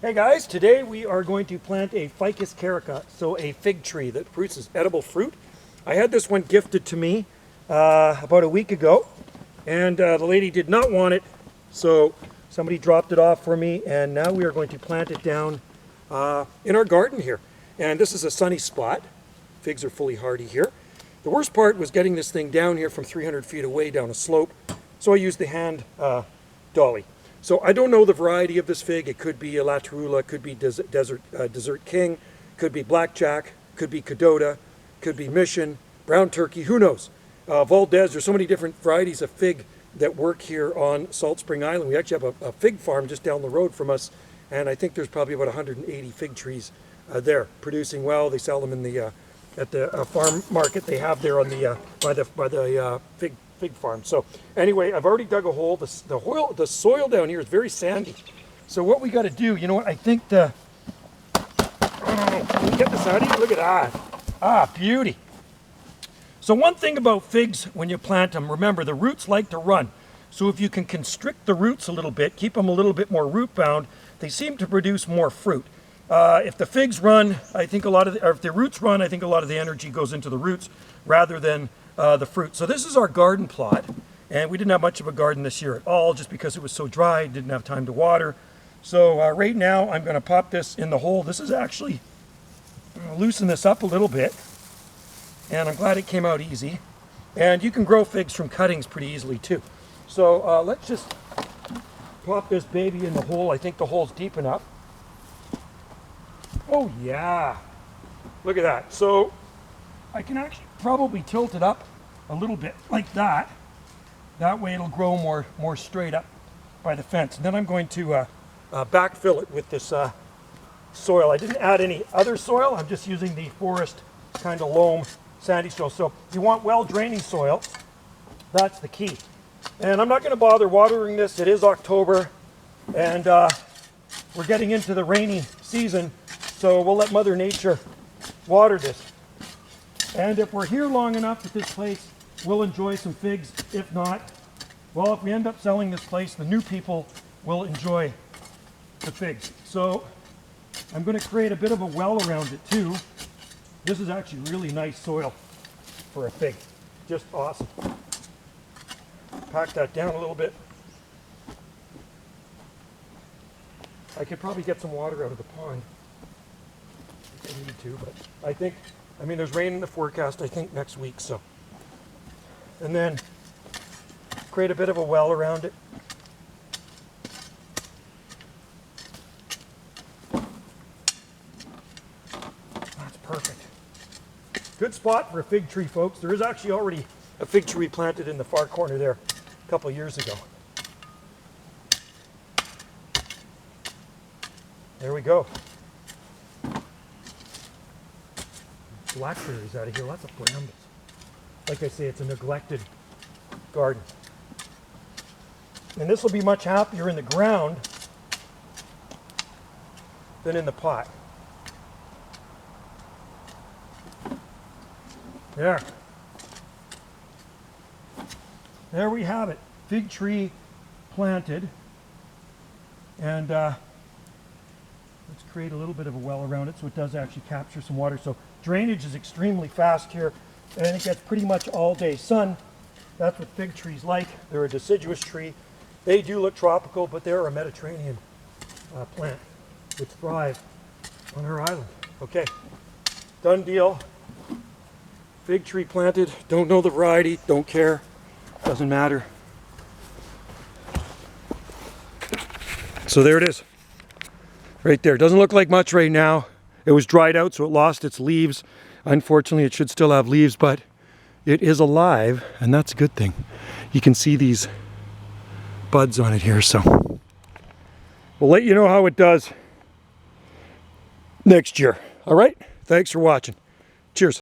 Hey guys, today we are going to plant a Ficus carica, so a fig tree that produces edible fruit. I had this one gifted to me about a week ago, and the lady did not want it, so somebody dropped it off for me, and now we are going to plant it down in our garden here. And this is a sunny spot. Figs are fully hardy here. The worst part was getting this thing down here from 300 feet away down a slope, so I used the hand dolly. So I don't know the variety of this fig. It could be a La Tarula, could be Desert King, could be Blackjack, could be Cadota, could be Mission, Brown Turkey, who knows? Valdez, there's so many different varieties of fig that work here on Salt Spring Island. We actually have a fig farm just down the road from us, and I think there's probably about 180 fig trees there, producing well. They sell them in the at the farm market they have there on the by the fig farm. So anyway, I've already dug a hole. The soil down here is very sandy. So what we got to do, you know what? I think can we get this out of here? Look at that. Beauty. So one thing about figs when you plant them, remember the roots like to run. So if you can constrict the roots a little bit, keep them a little bit more root bound, they seem to produce more fruit. If the figs run, I think if the roots run, I think a lot of the energy goes into the roots rather than the fruit. So this is our garden plot, and we didn't have much of a garden this year at all just because it was so dry, didn't have time to water. So right now I'm going to pop this in the hole. This is actually, loosen this up a little bit, and I'm glad it came out easy. And you can grow figs from cuttings pretty easily too. So let's just pop this baby in the hole. I think the hole's deep enough. Oh yeah, look at that. So I can actually probably tilt it up a little bit like that. That way it'll grow more straight up by the fence. And then I'm going to backfill it with this soil. I didn't add any other soil. I'm just using the forest kind of loam sandy soil. So if you want well draining soil, that's the key. And I'm not going to bother watering this. It is October, and we're getting into the rainy season. So we'll let Mother Nature water this. And if we're here long enough at this place, we'll enjoy some figs. If not, well, if we end up selling this place, the new people will enjoy the figs. So I'm going to create a bit of a well around it too. This is actually really nice soil for a fig. Just awesome. Pack that down a little bit. I could probably get some water out of the pond. I need to, but I mean, there's rain in the forecast, I think, next week, so. And then create a bit of a well around it. That's perfect. Good spot for a fig tree, folks. There is actually already a fig tree planted in the far corner there a couple years ago. There we go. Blackberries out of here, lots of brambles. Like I say, it's a neglected garden. And this will be much happier in the ground than in the pot. There we have it. Fig tree planted. And let's create a little bit of a well around it so it does actually capture some water. So drainage is extremely fast here, and it gets pretty much all day sun. That's what fig trees like. They're a deciduous tree. They do look tropical, but they're a Mediterranean plant which thrive on our island. Okay, done deal. Fig tree planted. Don't know the variety, don't care, doesn't matter. So there it is. Right there. Doesn't look like much right now. It was dried out, so it lost its leaves. Unfortunately, it should still have leaves, but it is alive, and that's a good thing. You can see these buds on it here, so we'll let you know how it does next year. All right? Thanks for watching. Cheers.